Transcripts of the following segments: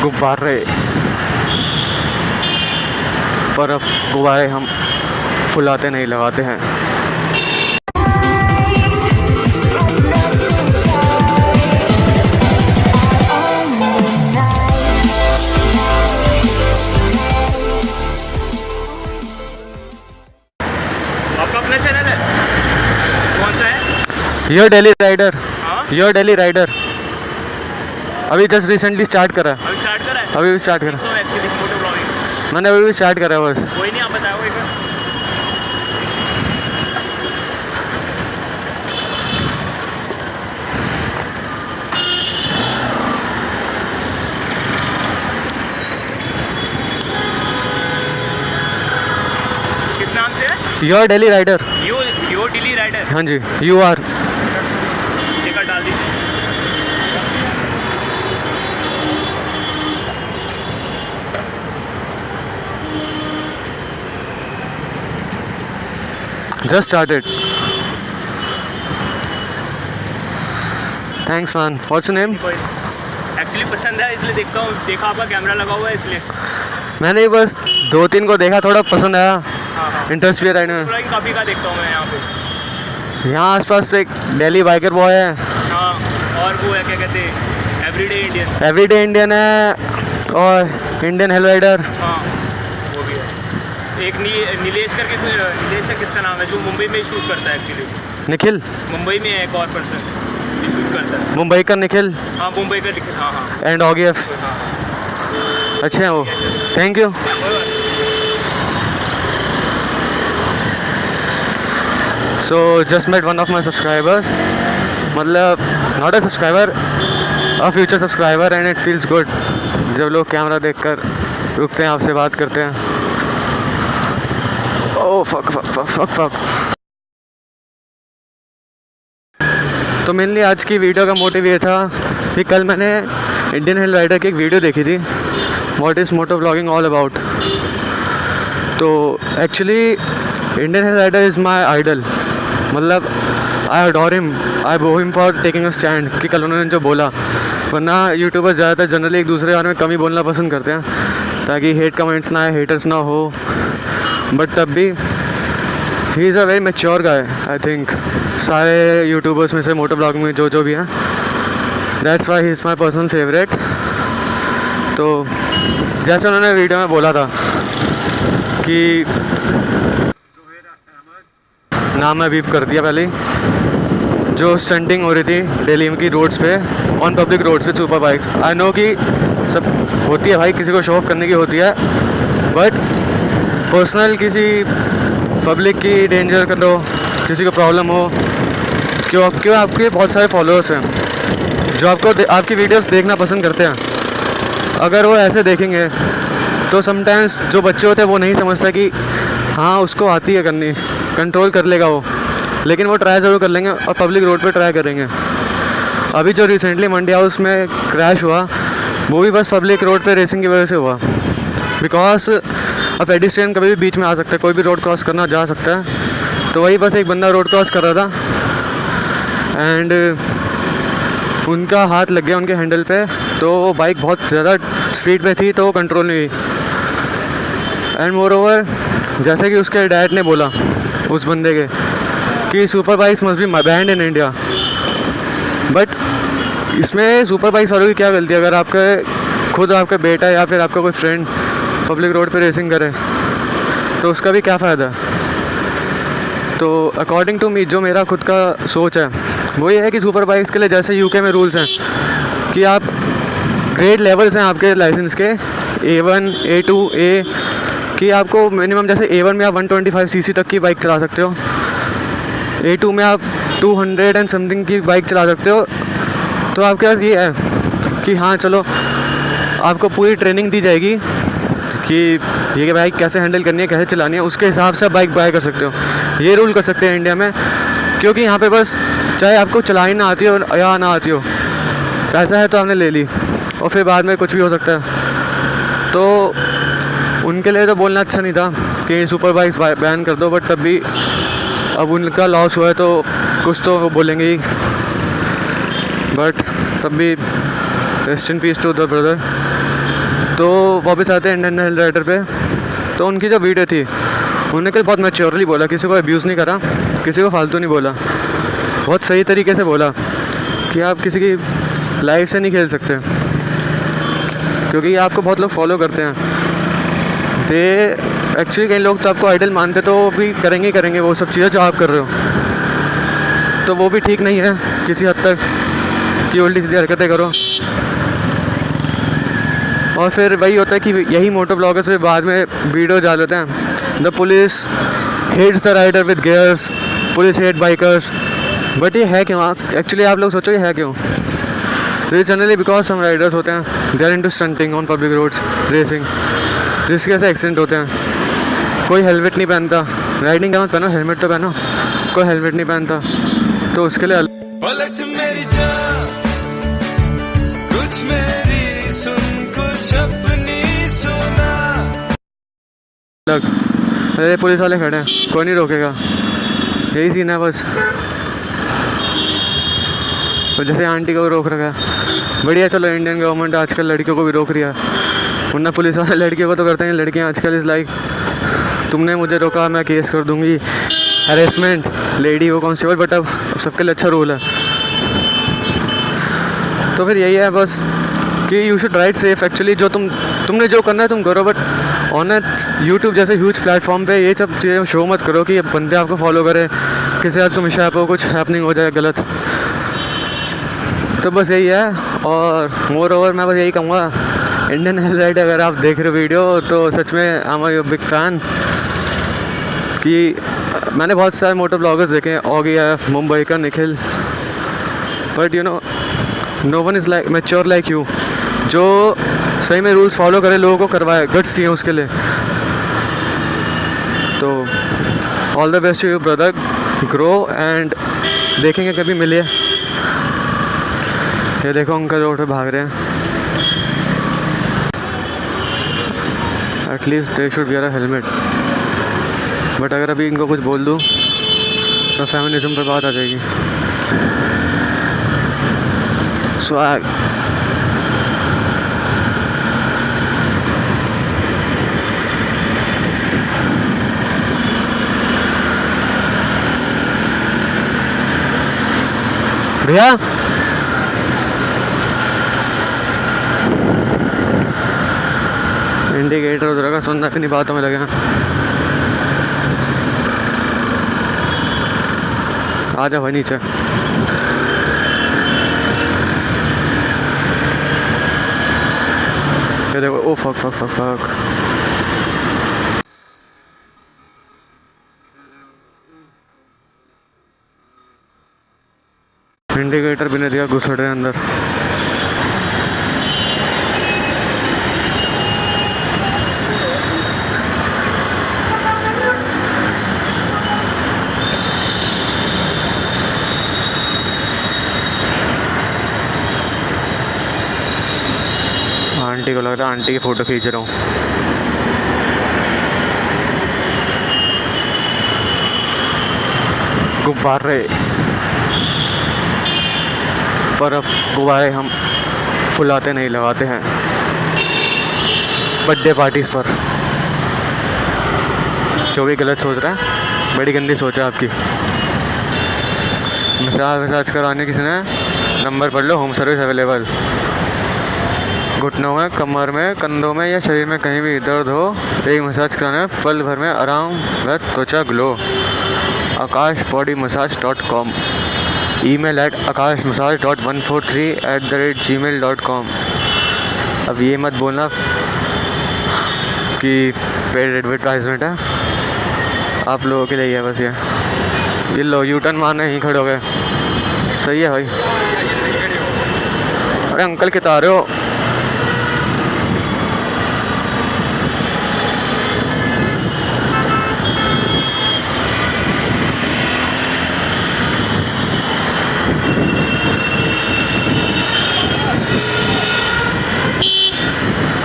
गुब्बारे, पर अब गुब्बारे हम फुलाते नहीं, लगाते हैं। आपका अपना चैनल है? कौन सा है? Your daily rider. हाँ? योर डेली राइडर अभी जस्ट रिसेंटली स्टार्ट करा है। अभी स्टार्ट करा है? अभी भी स्टार्ट करा, तो एक्चुअली मोटो ब्लॉगिंग मैंने अभी भी स्टार्ट करा है बस। कोई नहीं, आप बताओ एक बार। किस नाम से है? Your daily rider. Yo daily rider. हाँ जी, यू आर। टिकट डाल दीजिए। Just started. Thanks man. What's your name? Actually पसंद है इसलिए देखता हूँ, देखा आपका कैमरा लगा हुआ है इसलिए। मैंने बस 2-3 को देखा, थोड़ा पसंद आया, हाँ हाँ, इंटरेस्ट भी राइड में। ब्लॉगिंग काफ़ी का देखता हूँ मैं यहाँ पे। यहाँ आसपास एक दिल्ली बाइकर बॉय है। हाँ, और वो है क्या कहते हैं, एवरीडे इंडियन। एवरीडे इंडियन है, और इंडियन हेल राइडर। हाँ, वो भी है। एक नीलेश करके, नीलेश है किसका नाम है, जो मुंबई में शूट करता है एक्चुअली। निखिल। मुंबई में है एक और पर्सन जो शूट करता है। मुंबई का निखिल हाँ, मुंबई का निखिल। हाँ हाँ एंड ऑगीएफ। हाँ। अच्छे हैं वो। Thank you. So just met one of my subscribers, मतलब not a subscriber, a future subscriber, and it feels good जब लोग कैमरा देखकर रुकते हैं, आपसे बात करते हैं। Oh fuck fuck fuck fuck fuck. तो मेनली आज की वीडियो का मोटिव ये था कि कल मैंने इंडियन हिल राइडर की एक वीडियो देखी थी, what is moto blogging all about. तो actually Indian hill rider is my idol, मतलब I adore him, I bow him for taking a stand, कि कल उन्होंने जो बोला। वरना यूट्यूबर्स ज़्यादातर जनरली एक दूसरे के बारे में कम ही बोलना पसंद करते हैं, ताकि हेट कमेंट्स ना आए, हेटर्स ना हो। बट तब भी he is a very mature guy, I think सारे यूट्यूबर्स में से, मोटो ब्लॉगिंग में जो भी हैं। That's why he is my personal favourite. तो जैसे उन्होंने वीडियो में बोला था कि नाम मैं बीप कर दिया पहले ही, जो स्टंटिंग हो रही थी दिल्ली की रोड्स पे, ऑन पब्लिक रोड्स पे सुपर बाइक्स। आई नो कि सब होती है भाई, किसी को शो ऑफ करने की होती है, बट पर्सनल किसी पब्लिक की डेंजर कर दो, किसी को प्रॉब्लम हो, क्यों आपके बहुत सारे फॉलोअर्स हैं जो आपकी वीडियोस देखना पसंद करते हैं। अगर वो ऐसे देखेंगे तो समटाइम्स जो बच्चे होते हैं वो नहीं समझता कि हाँ उसको आती है करनी, कंट्रोल कर लेगा वो, लेकिन वो ट्राई ज़रूर कर लेंगे और पब्लिक रोड पे ट्राई करेंगे। अभी जो रिसेंटली मंडी हाउस में क्रैश हुआ, वो भी बस पब्लिक रोड पे रेसिंग की वजह से हुआ, बिकॉज अब पेडिस्ट्रियन कभी भी बीच में आ सकता है, कोई भी रोड क्रॉस करना जा सकता है। तो वही बस एक बंदा रोड क्रॉस कर रहा था एंड उनका हाथ लग गया उनके हैंडल पे, तो वो बाइक बहुत ज़्यादा स्पीड पे थी, तो वो कंट्रोल नहीं हुई। एंड मोर ओवर, जैसे कि उसके डैड ने बोला उस बंदे के कि super bikes must be band in India, but इसमें सुपर बाइक्स वालों की क्या गलती है? अगर आपका बेटा या फिर आपका कोई फ्रेंड पब्लिक रोड पे रेसिंग करे तो उसका भी क्या फ़ायदा? तो अकॉर्डिंग टू मी, जो मेरा खुद का सोच है वो ये है कि सुपर बाइक्स के लिए जैसे यूके में रूल्स हैं कि आप ग्रेड लेवल्स हैं आपके लाइसेंस के, A1, A2, A, कि आपको मिनिमम जैसे A1 में आप 125 cc तक की बाइक चला सकते हो, A2 में आप 200 एंड समथिंग की बाइक चला सकते हो। तो आपके पास ये है कि हाँ चलो, आपको पूरी ट्रेनिंग दी जाएगी कि ये बाइक कैसे हैंडल करनी है, कैसे चलानी है, उसके हिसाब से आप बाइक बाय कर सकते हो। ये रूल कर सकते हैं इंडिया में, क्योंकि यहाँ पे बस चाहे आपको चलानी ना आती हो या ना आती हो, पैसा है तो आपने ले ली और फिर बाद में कुछ भी हो सकता है। तो उनके लिए तो बोलना अच्छा नहीं था कि सुपर बाइक्स बैन कर दो, बट तब भी अब उनका लॉस हुआ है तो कुछ तो वो बोलेंगे ही, बट तब भी rest in peace to the brother. तो वापस आते हैं इंडियन हेल राइडर पे। तो उनकी जो वीडियो थी उन्होंने कल बहुत मैच्योरली बोला, किसी को अब्यूज़ नहीं करा, किसी को फालतू नहीं बोला, बहुत सही तरीके से बोला कि आप किसी की लाइफ से नहीं खेल सकते, क्योंकि आपको बहुत लोग फॉलो करते हैं। दे एक्चुअली कई लोग तो आपको आइडल मानते तो वो भी करेंगे ही करेंगे वो सब चीज़ें जो आप कर रहे हो, तो वो भी ठीक नहीं है किसी हद तक कि उल्टी सीधी हरकतें करो। और फिर वही होता है कि यही मोटो ब्लॉगर्स भी बाद में वीडियो डाल देते हैं, the police hates the rider with gears, police hate bikers. But ये है क्यों? एक्चुअली आप लोग सोचो ये है क्यों? तो जनरली बिकॉज सम राइडर्स होते हैं they are into stunting on public roads, racing, जिसकी वजह से एक्सीडेंट होते हैं। कोई हेलमेट नहीं पहनता, राइडिंग का मत पहनो, हेलमेट तो पहनो। कोई हेलमेट नहीं पहनता तो उसके लिए पलट मेरी जान, कुछ मेरी सुन, कुछ अपनी सुना। अलग। अरे पुलिस वाले खड़े हैं, कोई नहीं रोकेगा, यही सीन है बस। तो जैसे आंटी को रोक रखा है, बढ़िया, चलो इंडियन गवर्नमेंट आजकल लड़कियों को भी रोक रही है, वरना पुलिस वाले लड़कियों को तो करते हैं। लड़कियां आजकल इज़ लाइक तुमने मुझे रोका मैं केस कर दूंगी, हैरेसमेंट, लेडी वो कांस्टेबल। बट अब सबके लिए अच्छा रूल है। तो फिर यही है बस कि you should ride safe. Actually जो तुमने जो करना है तुम करो, बट ऑन यूट्यूब जैसे ह्यूज प्लेटफॉर्म पे ये सब चीज़ें शो मत करो कि बंदे आपको फॉलो करे, किसी हाथ को मिशा हो, कुछ हैपनिंग हो जाए गलत। तो बस यही है। और मोर ओवर मैं बस यही कहूँगा, इंडियन हेल राइडर अगर आप देख रहे हो वीडियो तो सच में आई एम बिग फैन। कि मैंने बहुत सारे मोटर ब्लॉगर्स देखे हैं, ऑगी एफ, मुंबई का Nikhil, but you know no one is like mature like you, जो सही में रूल्स फॉलो करे, लोगों को करवाए, गट्स चाहिए उसके लिए। तो all the best to you brother, grow and देखेंगे कभी मिलिए। ये देखो अंकल रोड पे भाग रहे हैं। At least they should wear a helmet. But अगर अभी इनको कुछ बोल दूँ तो फेमिनिज्म पे बात आ जाएगी। स्वैग। भैया इंडिकेटर उधर का सुनना अपनी बातों में लगे। आ जा भाई नीचे। ये देखो, oh fuck fuck fuck fuck. Indicator भी नहीं दिया, घुस रहे अंदर। आंटी को लग रहा है आंटी की फ़ोटो खींच रहा हूँ। गुब्बारे, पर अब गुब्बारे हम फुलाते नहीं, लगाते हैं बर्थडे पार्टीज़ पर। जो भी गलत सोच रहा है, बड़ी गंदी सोच है आपकी। मसाज कराने किसी ने नंबर पढ़ लो, होम सर्विस अवेलेबल। घुटनों में, कमर में, कंधों में या शरीर में कहीं भी दर्द हो, एक मसाज कराने में पल भर में आराम व त्वचा glow. akashbodymmassage.com, email at akashmassage.143@gmail.com। अब ये मत बोलना कि पेड एडवर्टाइजमेंट है, आप लोगों के लिए है बस। ये लो यू टर्न मारने यहीं खड़े हो गए। सही है भाई। अरे अंकल कितना आ रहे हो?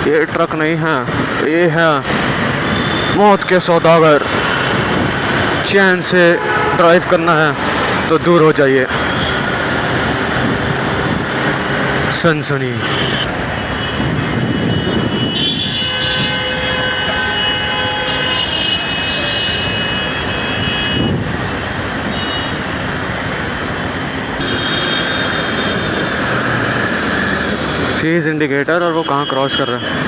ये ट्रक नहीं है, ये है मौत के सौदागर। चैन से ड्राइव करना है तो दूर हो जाइए। सनसनी। सीज इंडिकेटर और वो कहाँ क्रॉस कर रहा है।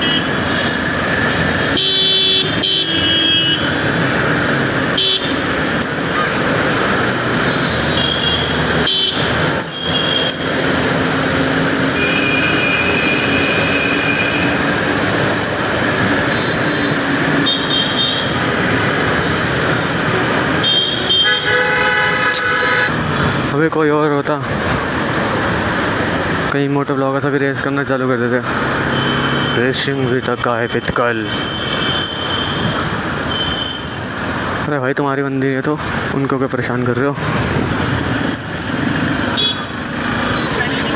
अभी कोई और होता, कहीं मोटो ब्लॉगर था भी रेस करना चालू कर देते। Racing with a guy with girl. अरे भाई तुम्हारी बंदी है तो उनको क्या परेशान कर रहे हो।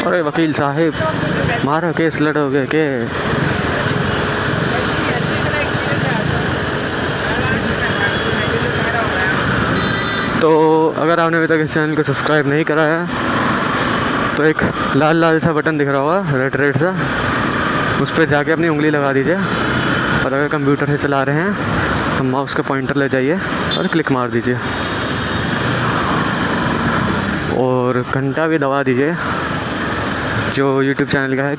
अरे वकील साहिब मारो केस लड़ोगे के। तो अगर आपने अभी तक इस चैनल को सब्सक्राइब नहीं करा है तो एक लाल लाल सा बटन दिख रहा होगा, रेड रेड सा, उस पर जाके अपनी उंगली लगा दीजिए। और अगर कंप्यूटर से चला रहे हैं तो माउस का पॉइंटर ले जाइए और क्लिक मार दीजिए। और घंटा भी दबा दीजिए जो YouTube चैनल का है,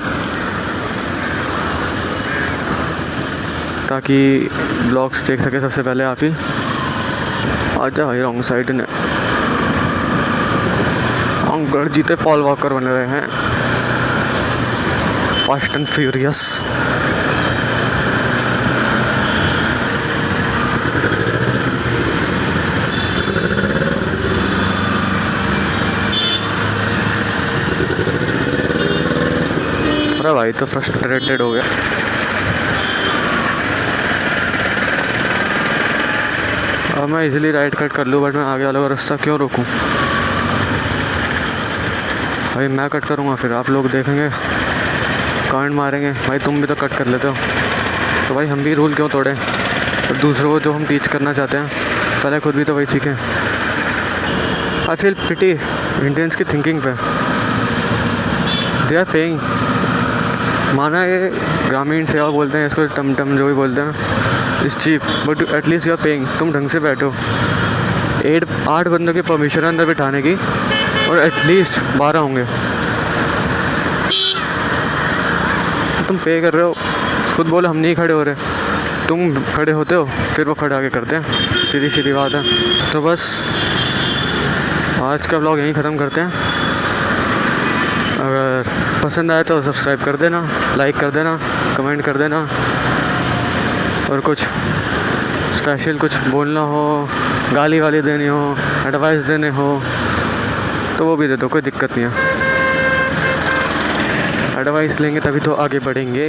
ताकि ब्लॉग्स देख सके सबसे पहले आप ही। आजा भाई रॉन्ग साइड ने। अंकल जीते पॉल वॉकर बन रहे हैं, फास्ट एंड फ्यूरियस। अरे भाई तो फ्रस्ट्रेटेड हो गया। अब मैं इजीली राइट कट कर लूँ, बट मैं आगे वाले का रास्ता क्यों रोकूं? भाई मैं कट करूँगा फिर आप लोग देखेंगे, कमेंट मारेंगे भाई तुम भी तो कट कर लेते हो। तो भाई हम भी रूल क्यों तोड़ें? तो दूसरों को जो हम टीच करना चाहते हैं पहले खुद भी तो वही सीखें। आई फील पिटी इंडियंस की थिंकिंग पे। दे आर पेइंग, माना ये ग्रामीण सेवा बोलते हैं इसको, टमटम जो भी बोलते हैं, is cheap, but at least you are paying. तुम ढंग से बैठो। 8 बंदों की परमिशन अंदर बिठाने की, और एटलीस्ट 12 होंगे। तुम पे कर रहे हो, खुद बोलो हम नहीं खड़े हो रहे, तुम खड़े होते हो फिर वो खड़े आगे करते हैं। सीधी सीधी बात है। तो बस आज का ब्लॉग यहीं ख़त्म करते हैं। अगर पसंद आए तो सब्सक्राइब कर देना, लाइक कर देना, कमेंट कर देना, और कुछ स्पेशल कुछ बोलना हो, गाली वाली देनी हो, एडवाइस देने हो तो वो भी दे दो, कोई दिक्कत नहीं है। एडवाइस लेंगे तभी तो आगे बढ़ेंगे।